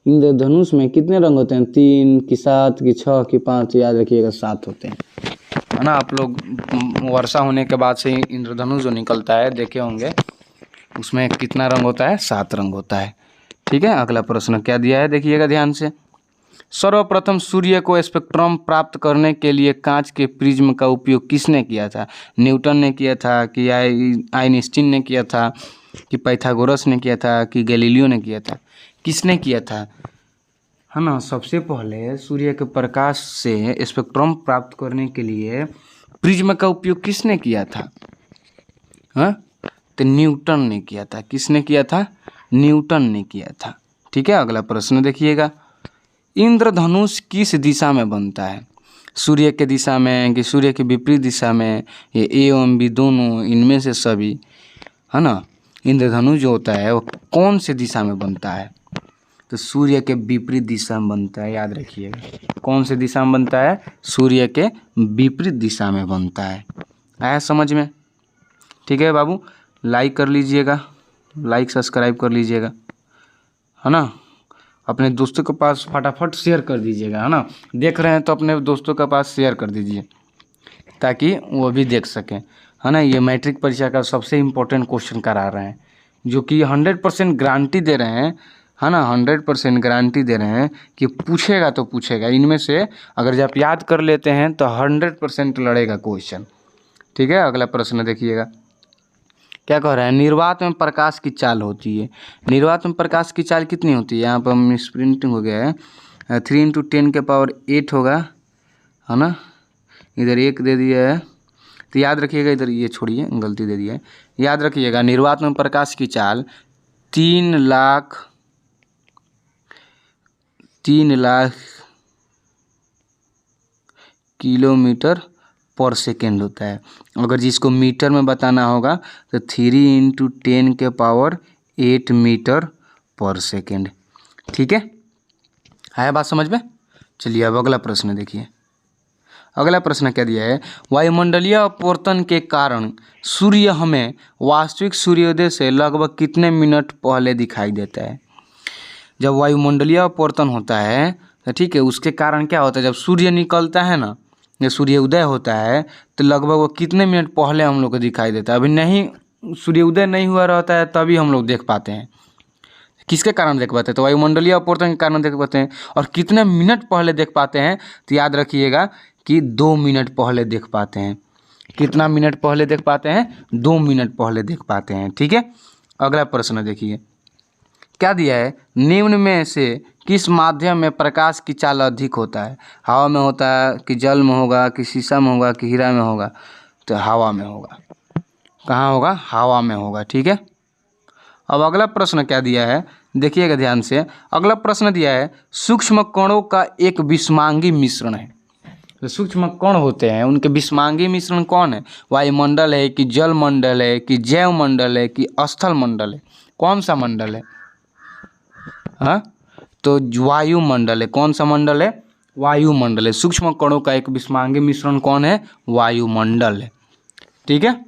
इंद्रधनुष में कितने रंग होते हैं? 3 कि 7 कि 6 कि 5? याद रखिएगा 7 होते हैं, है ना। आप लोग वर्षा होने के बाद से इंद्रधनुष जो निकलता है देखे होंगे, उसमें कितना रंग होता है? 7 रंग होता है। ठीक है, अगला प्रश्न क्या दिया है देखिएगा ध्यान से, सर्वप्रथम सूर्य को स्पेक्ट्रम प्राप्त करने के लिए कांच के प्रिज्म का उपयोग किसने किया था? न्यूटन ने किया था कि आइंस्टीन ने किया था कि पाइथागोरस ने किया था कि गैलीलियो ने किया था? किसने किया था, है ना। सबसे पहले सूर्य के प्रकाश से स्पेक्ट्रम प्राप्त करने के लिए प्रिज्म का उपयोग किसने किया था? हाँ, तो न्यूटन ने किया था। किसने किया था? न्यूटन ने किया था। ठीक है, अगला प्रश्न देखिएगा, इंद्रधनुष किस दिशा में बनता है? सूर्य के दिशा में कि सूर्य के विपरीत दिशा में? ये ए एवं बी दोनों, इनमें से सभी, है ना। इंद्रधनुष जो होता है वो कौन से दिशा में बनता है? तो सूर्य के विपरीत दिशा में बनता है। याद रखिएगा, कौन से दिशा में बनता है? सूर्य के विपरीत दिशा में बनता है। आया समझ में? ठीक है बाबू, लाइक कर लीजिएगा, लाइक सब्सक्राइब कर लीजिएगा, है ना। अपने दोस्तों के पास फटाफट शेयर कर दीजिएगा, है ना। देख रहे हैं तो अपने दोस्तों के पास शेयर कर दीजिए ताकि वो भी देख सकें, है ना। ये मैट्रिक परीक्षा का सबसे इम्पोर्टेंट क्वेश्चन करा रहे हैं, जो कि 100% गारंटी दे रहे हैं, है ना। 100% गारंटी दे रहे हैं कि पूछेगा तो पूछेगा। इनमें से अगर जब आप याद कर लेते हैं तो 100% लड़ेगा क्वेश्चन। ठीक है, अगला प्रश्न देखिएगा, क्या कह रहा है? निर्वात में प्रकाश की चाल होती है। निर्वात में प्रकाश की चाल कितनी होती है? यहाँ पर मिसप्रिंटिंग हो गया है, 3 × 10⁸ होगा, है ना। इधर 1 दे दिया है, तो याद रखिएगा, इधर ये छोड़िए, गलती दे दिया है। याद रखिएगा निर्वात में प्रकाश की चाल 3 लाख किलोमीटर पर सेकेंड होता है। अगर जिसको मीटर में बताना होगा तो 3 × 10⁸ मीटर पर सेकेंड। ठीक है बात समझ में। चलिए अब अगला प्रश्न देखिए। अगला प्रश्न क्या दिया है, वायुमंडलीय अपवर्तन के कारण सूर्य हमें वास्तविक सूर्योदय से लगभग कितने मिनट पहले दिखाई देता है। जब वायुमंडलीय अपवर्तन होता है तो ठीक है, उसके कारण क्या होता है, जब सूर्य निकलता है ना, जब सूर्योदय होता है तो लगभग वो कितने मिनट पहले हम लोग को दिखाई देता है। अभी नहीं, सूर्योदय नहीं हुआ रहता है तभी हम लोग देख पाते हैं। किसके कारण देख पाते हैं, तो वायुमंडलीय अपवर्तन के कारण देख पाते हैं। और कितने मिनट पहले देख पाते हैं, तो याद रखिएगा कि 2 मिनट पहले देख पाते हैं। कितना मिनट पहले देख पाते हैं, 2 मिनट पहले देख पाते हैं। ठीक है, अगला प्रश्न देखिए क्या दिया है, निम्न में से किस माध्यम में प्रकाश की चाल अधिक होता है। हवा में होता है कि जल में होगा कि शीशा में होगा कि हीरा में होगा, तो हवा में होगा। कहाँ होगा, हवा में होगा। ठीक है, अब अगला प्रश्न क्या दिया है, देखिएगा ध्यान से। अगला प्रश्न दिया है, सूक्ष्म कणों का एक विषमांगी मिश्रण है। तो सूक्ष्म कण होते हैं, उनके विषमांगी मिश्रण कौन है, वायुमंडल है कि जल मंडल है कि जैव मंडल है कि स्थल मंडल है, कौन सा मंडल है। हाँ, तो वायुमंडल है। कौन सा मंडल है, वायुमंडल है। सूक्ष्म कणों का एक विषमांगी मिश्रण कौन है, वायुमंडल है। ठीक है,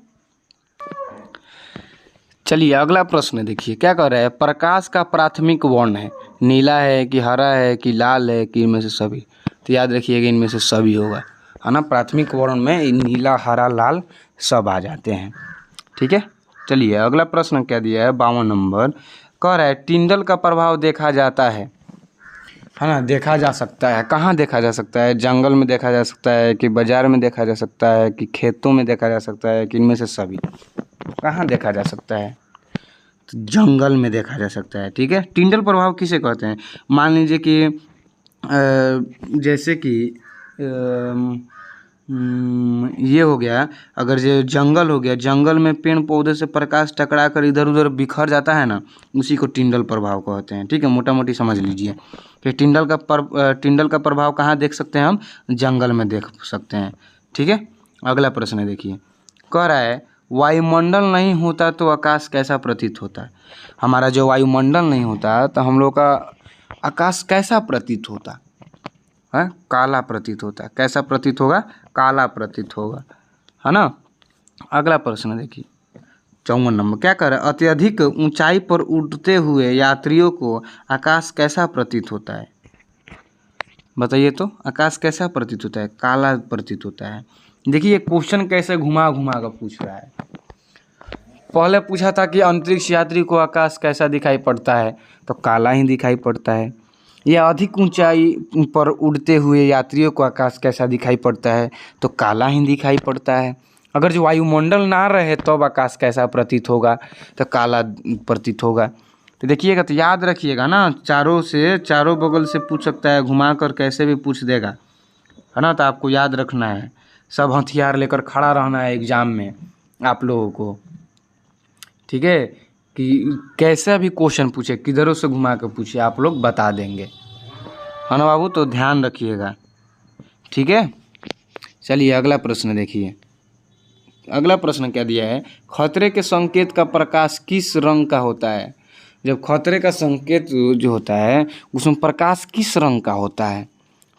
चलिए अगला प्रश्न देखिए क्या कह रहा है, प्रकाश का प्राथमिक वर्ण है, नीला है कि हरा है कि लाल है कि इनमें से सभी। तो याद रखिएगा इनमें से सभी होगा, है ना। प्राथमिक वर्ण में नीला हरा लाल सब आ जाते हैं। ठीक है, चलिए अगला प्रश्न क्या दिया है, 52 नंबर, कह रहा है टिंडल का प्रभाव देखा जाता है ना, देखा जा सकता है। कहाँ देखा जा सकता है, जंगल में देखा जा सकता है कि बाजार में देखा जा सकता है कि खेतों में देखा जा सकता है कि इनमें से सभी। कहाँ देखा जा सकता है, तो जंगल में देखा जा सकता है। ठीक है, टिंडल प्रभाव किसे कहते हैं, मान लीजिए कि जैसे कि ये हो गया, अगर जो जंगल हो गया, जंगल में पेड़ पौधे से प्रकाश टकरा कर इधर उधर बिखर जाता है ना, उसी को टिंडल प्रभाव कहते हैं। ठीक है, मोटा मोटी समझ लीजिए कि टिंडल का प्रभाव कहाँ देख सकते हैं हम, जंगल में देख सकते हैं। ठीक है, अगला प्रश्न देखिए, कह रहा है वायुमंडल नहीं होता तो आकाश कैसा प्रतीत होता है। हमारा जो वायुमंडल नहीं होता तो हम लोग का आकाश कैसा प्रतीत होता है, काला प्रतीत होता है। कैसा प्रतीत होगा, काला प्रतीत होगा, है ना। अगला प्रश्न देखिए 54 नंबर, क्या कह रहा है, अत्यधिक ऊंचाई पर उड़ते हुए यात्रियों को आकाश कैसा प्रतीत होता है। बताइए तो, आकाश कैसा प्रतीत होता है, काला प्रतीत होता है। देखिए क्वेश्चन कैसे घुमा घुमा कर पूछ रहा है। पहले पूछा था कि अंतरिक्ष यात्री को आकाश कैसा दिखाई पड़ता है, तो काला ही दिखाई पड़ता है। या अधिक ऊंचाई पर उड़ते हुए यात्रियों को आकाश कैसा दिखाई पड़ता है, तो काला ही दिखाई पड़ता है। अगर जो वायुमंडल ना रहे तब आकाश कैसा प्रतीत होगा, तो काला प्रतीत होगा। तो देखिएगा, तो याद रखिएगा ना, चारों बगल से पूछ सकता है, घुमा कर कैसे भी पूछ देगा, है ना। तो आपको याद रखना है, सब हथियार लेकर खड़ा रहना है एग्जाम में आप लोगों को। ठीक है, कि कैसा भी क्वेश्चन पूछे, किधरों से घुमा कर पूछे, आप लोग बता देंगे, है ना बाबू। तो ध्यान रखिएगा, ठीक है। चलिए अगला प्रश्न देखिए। अगला प्रश्न क्या दिया है, खतरे के संकेत का प्रकाश किस रंग का होता है। जब खतरे का संकेत जो होता है उसमें प्रकाश किस रंग का होता है,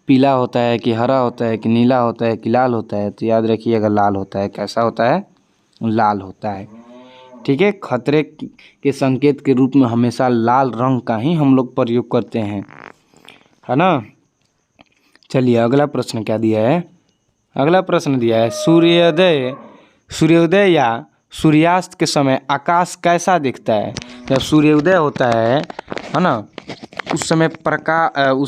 पीला होता है कि हरा होता है कि नीला होता है कि लाल होता है, तो याद रखिएगा लाल होता है। कैसा होता है, लाल होता है। ठीक है, खतरे के संकेत के रूप में हमेशा लाल रंग का ही हम लोग प्रयोग करते हैं, है ना। चलिए अगला प्रश्न क्या दिया है, अगला प्रश्न दिया है सूर्योदय या सूर्यास्त के समय आकाश कैसा दिखता है। जब सूर्योदय होता है ना, उस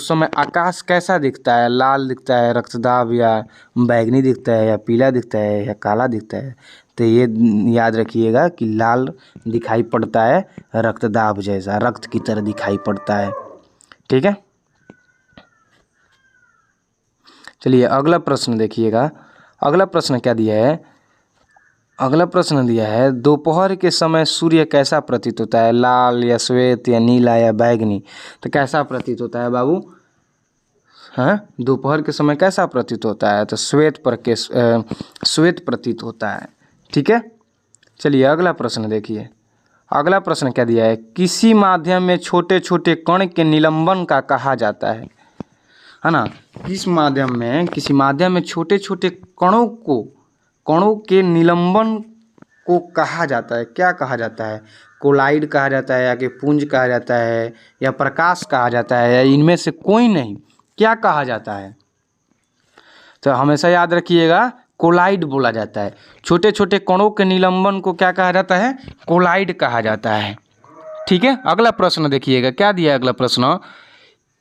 समय आकाश कैसा दिखता है, लाल दिखता है, रक्तदाब या बैंगनी दिखता है या पीला दिखता है या काला दिखता है। तो ये याद रखिएगा कि लाल दिखाई पड़ता है, रक्तदाब जैसा, रक्त की तरह दिखाई पड़ता है। ठीक है, चलिए अगला प्रश्न देखिएगा। अगला प्रश्न क्या दिया है, अगला प्रश्न दिया है दोपहर के समय सूर्य कैसा प्रतीत होता है, लाल या श्वेत या नीला या बैंगनी। तो कैसा प्रतीत होता है बाबू, हाँ, दोपहर के समय कैसा प्रतीत होता है? तो श्वेत प्रतीत होता है। ठीक है, चलिए अगला प्रश्न देखिए। अगला प्रश्न क्या दिया है? किसी माध्यम में छोटे छोटे कण के निलंबन का कहा जाता है ना? किसी माध्यम में छोटे छोटे कणों के निलंबन को कहा जाता है। क्या कहा जाता है? कोलाइड कहा जाता है, या कि पुंज कहा जाता है, या प्रकाश कहा जाता है, या इनमें से कोई नहीं? क्या कहा जाता है? तो हमेशा याद रखिएगा, कोलाइड बोला जाता है। छोटे छोटे कणों के निलंबन को क्या कहा जाता है? कोलाइड कहा जाता है। ठीक है, अगला प्रश्न देखिएगा, क्या दिया है अगला प्रश्न?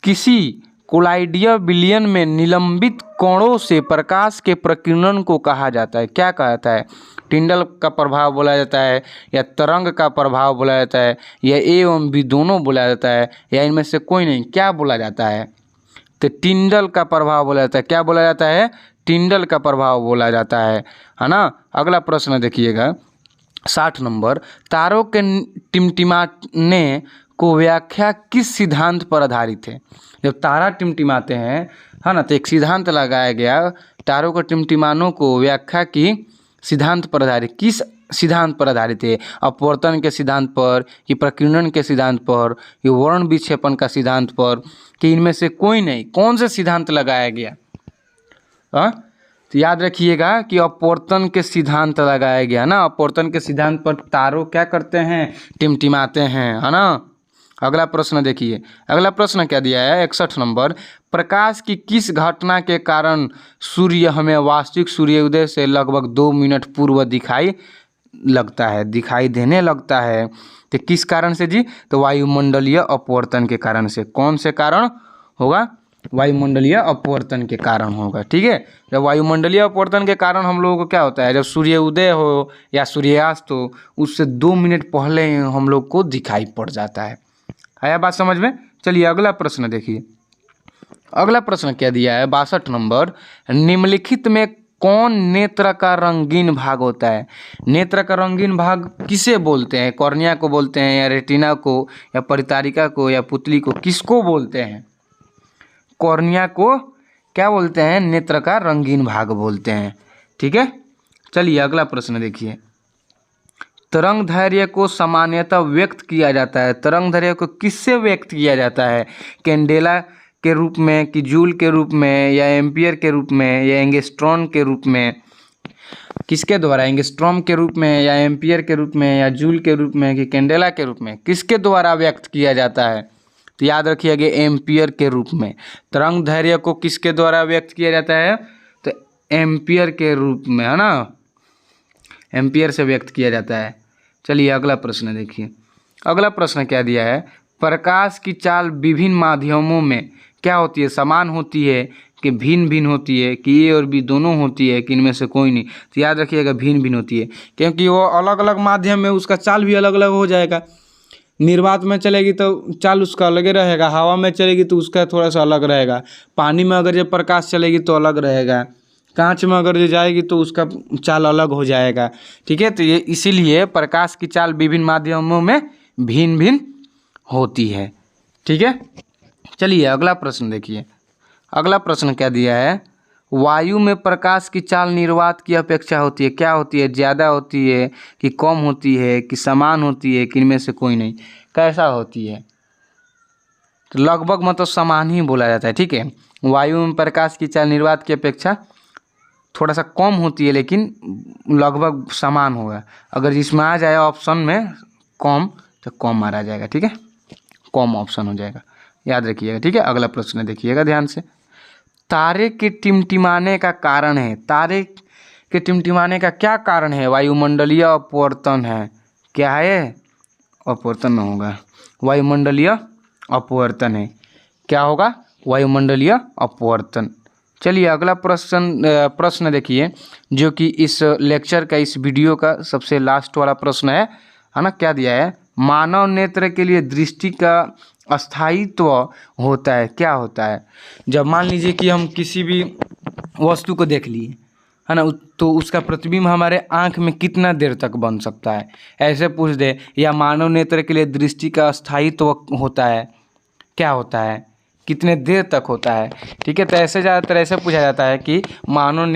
किसी कोलाइडीय विलयन में निलंबित कणों से प्रकाश के प्रकीर्णन को कहा जाता है। क्या कहा जाता है? टिंडल का प्रभाव बोला जाता है, या तरंग का प्रभाव बोला जाता है, या ए एवं बी दोनों बोला जाता है, या इनमें से कोई नहीं? क्या बोला जाता है? तो टिंडल का प्रभाव बोला जाता है। क्या बोला जाता है? टिंडल का प्रभाव बोला जाता है ना? अगला प्रश्न देखिएगा, 60 नंबर। तारों के टिमटिमाने को व्याख्या किस सिद्धांत पर आधारित है? जब तारा टिमटिमाते हैं, है ना, तो एक सिद्धांत लगाया गया, तारों के टिमटिमानों को व्याख्या की सिद्धांत पर आधारित। किस सिद्धांत पर आधारित है? अपवर्तन के सिद्धांत पर, कि प्रकीर्णन के सिद्धांत पर, कि वर्ण विक्षेपण का सिद्धांत पर, कि इनमें से कोई नहीं? कौन से सिद्धांत लगाया गया? तो याद रखिएगा कि अपवर्तन के सिद्धांत लगाया गया ना। अपवर्तन के सिद्धांत पर तारों क्या करते हैं? टिमटिमाते हैं, है ना। अगला प्रश्न देखिए। अगला प्रश्न क्या दिया है? 61 नंबर। प्रकाश की किस घटना के कारण सूर्य हमें वास्तविक सूर्योदय से लगभग 2 मिनट पूर्व दिखाई देने लगता है? तो किस कारण से जी? तो वायुमंडलीय अपवर्तन के कारण से। कौन से कारण होगा? वायुमंडलीय अपवर्तन के कारण होगा। ठीक है, जब वायुमंडलीय अपवर्तन के कारण हम लोगों को क्या होता है? जब सूर्य उदय हो या सूर्यास्त हो, उससे 2 मिनट पहले हम लोग को दिखाई पड़ जाता है। आया बात समझ में? चलिए अगला प्रश्न देखिए। अगला प्रश्न क्या दिया है? 62 नंबर। निम्नलिखित में कौन नेत्र का रंगीन भाग होता है? नेत्र का रंगीन भाग किसे बोलते हैं? कॉर्निया को बोलते हैं, या रेटिना को, या परितारिका को, या पुतली को? किसको बोलते हैं? कॉर्निया को क्या बोलते हैं? नेत्र का रंगीन भाग बोलते हैं। ठीक है, चलिए अगला प्रश्न देखिए। तरंग दैर्घ्य को सामान्यतः व्यक्त किया जाता है। तरंग दैर्घ्य को किससे व्यक्त किया जाता है? कैंडेला के रूप में, कि जूल के रूप में, या एम्पियर के रूप में, या एंगस्ट्रॉम के रूप में? किसके द्वारा? एंगस्ट्रॉम के रूप में, या एम्पियर के रूप में, या जूल के रूप में, कि कैंडेला के रूप में? किसके द्वारा व्यक्त किया जाता है? तो याद रखिएगा, एम्पियर के रूप में। तरंग दैर्घ्य को किसके द्वारा व्यक्त किया जाता है? तो एम्पियर के रूप में, है ना। एम्पियर से व्यक्त किया जाता है। चलिए अगला प्रश्न देखिए। अगला प्रश्न क्या दिया है? प्रकाश की चाल विभिन्न माध्यमों में क्या होती है? समान होती है, कि भिन्न भिन्न होती है, कि ए और बी दोनों होती है, कि इनमें से कोई नहीं? तो याद रखिएगा, भिन्न भिन्न होती है, क्योंकि वो अलग अलग माध्यम में उसका चाल भी अलग अलग हो जाएगा। निर्वात में चलेगी तो चाल उसका अलग रहेगा, हवा में चलेगी तो उसका थोड़ा सा अलग रहेगा, पानी में अगर ये प्रकाश चलेगी तो अलग रहेगा, कांच में अगर ये जाएगी तो उसका चाल अलग हो जाएगा। ठीक है, तो ये इसीलिए प्रकाश की चाल विभिन्न माध्यमों में भिन्न भिन्न होती है। ठीक है, चलिए अगला प्रश्न देखिए। अगला प्रश्न क्या दिया है? वायु में प्रकाश की चाल निर्वात की अपेक्षा होती है। क्या होती है? ज़्यादा होती है, कि कम होती है, कि समान होती है, कि इनमें से कोई नहीं? कैसा होती है? तो लगभग मतलब समान ही बोला जाता है। ठीक है, वायु में प्रकाश की चाल निर्वात की अपेक्षा थोड़ा सा कम होती है, लेकिन लगभग समान होगा। अगर इसमें आ जाए ऑप्शन में कम, तो कम मारा जाएगा। ठीक है, कम ऑप्शन हो जाएगा, याद रखिएगा। ठीक है, अगला प्रश्न देखिएगा ध्यान से। तारे के टिमटिमाने का कारण है। तारे के टिमटिमाने का क्या कारण है? वायुमंडलीय अपवर्तन है। क्या है? अपवर्तन में होगा, वायुमंडलीय अपवर्तन है। क्या होगा? वायुमंडलीय अपवर्तन। चलिए अगला प्रश्न देखिए, जो कि इस लेक्चर का, इस वीडियो का सबसे लास्ट वाला प्रश्न है ना। क्या दिया है? मानव नेत्र के लिए दृष्टि का अस्थायित्व होता है। क्या होता है? जब मान लीजिए कि हम किसी भी वस्तु को देख लिए, है ना, तो उसका प्रतिबिंब हमारे आँख में कितना देर तक बन सकता है? ऐसे पूछ दे। या मानव नेत्र के लिए दृष्टि का अस्थायित्व होता है। क्या होता है? कितने देर तक होता है। ठीक है, तो ऐसे ज़्यादातर ऐसे पूछा जाता है कि मानव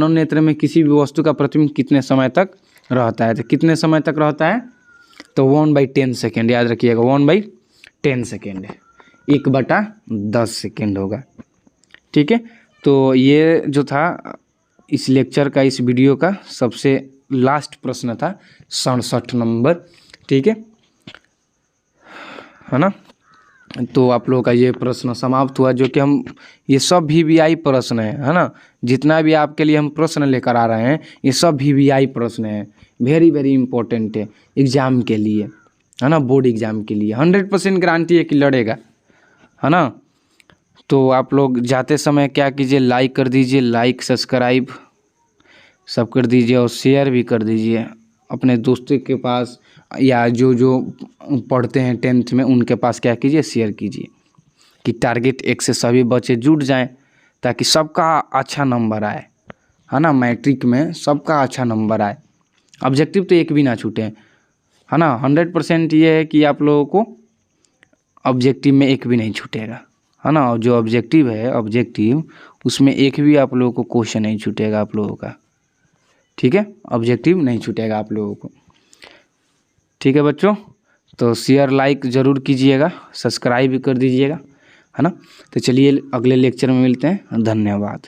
नेत्र में किसी भी वस्तु का प्रतिबिंब कितने समय तक रहता है। तो कितने समय तक रहता है, तो 1/10 सेकेंड, याद रखिएगा 1/10 सेकेंड, 1/10 सेकेंड होगा। ठीक है, तो ये जो था इस लेक्चर का, इस वीडियो का सबसे लास्ट प्रश्न था 67 नंबर। ठीक है ना। तो आप लोगों का ये प्रश्न समाप्त हुआ, जो कि हम ये सब VVI प्रश्न है ना। जितना भी आपके लिए हम प्रश्न लेकर आ रहे हैं ये सब VVI प्रश्न है, वेरी वेरी इंपॉर्टेंट है एग्ज़ाम के लिए, है ना, बोर्ड एग्ज़ाम के लिए 100% गारंटी है कि लड़ेगा, है ना। तो आप लोग जाते समय क्या कीजिए, लाइक कर दीजिए, लाइक सब्सक्राइब सब कर दीजिए और शेयर भी कर दीजिए अपने दोस्तों के पास, या जो जो पढ़ते हैं 10th में उनके पास क्या कीजिए, शेयर कीजिए कि टारगेट 1 से सभी बच्चे जुड़ जाएं, ताकि सबका अच्छा नंबर आए, है ना। मैट्रिक में सबका अच्छा नंबर आए, ऑब्जेक्टिव तो एक भी ना छूटे, है ना। 100% ये है कि आप लोगों को ऑब्जेक्टिव में एक भी नहीं छूटेगा, है ना। और जो ऑब्जेक्टिव है, ऑब्जेक्टिव उसमें एक भी आप लोगों को क्वेश्चन नहीं छूटेगा आप लोगों का। ठीक है, ऑब्जेक्टिव नहीं छूटेगा आप लोगों को। ठीक है बच्चों, तो शेयर लाइक ज़रूर कीजिएगा, सब्सक्राइब भी कर दीजिएगा, है ना। तो चलिए अगले लेक्चर में मिलते हैं, धन्यवाद।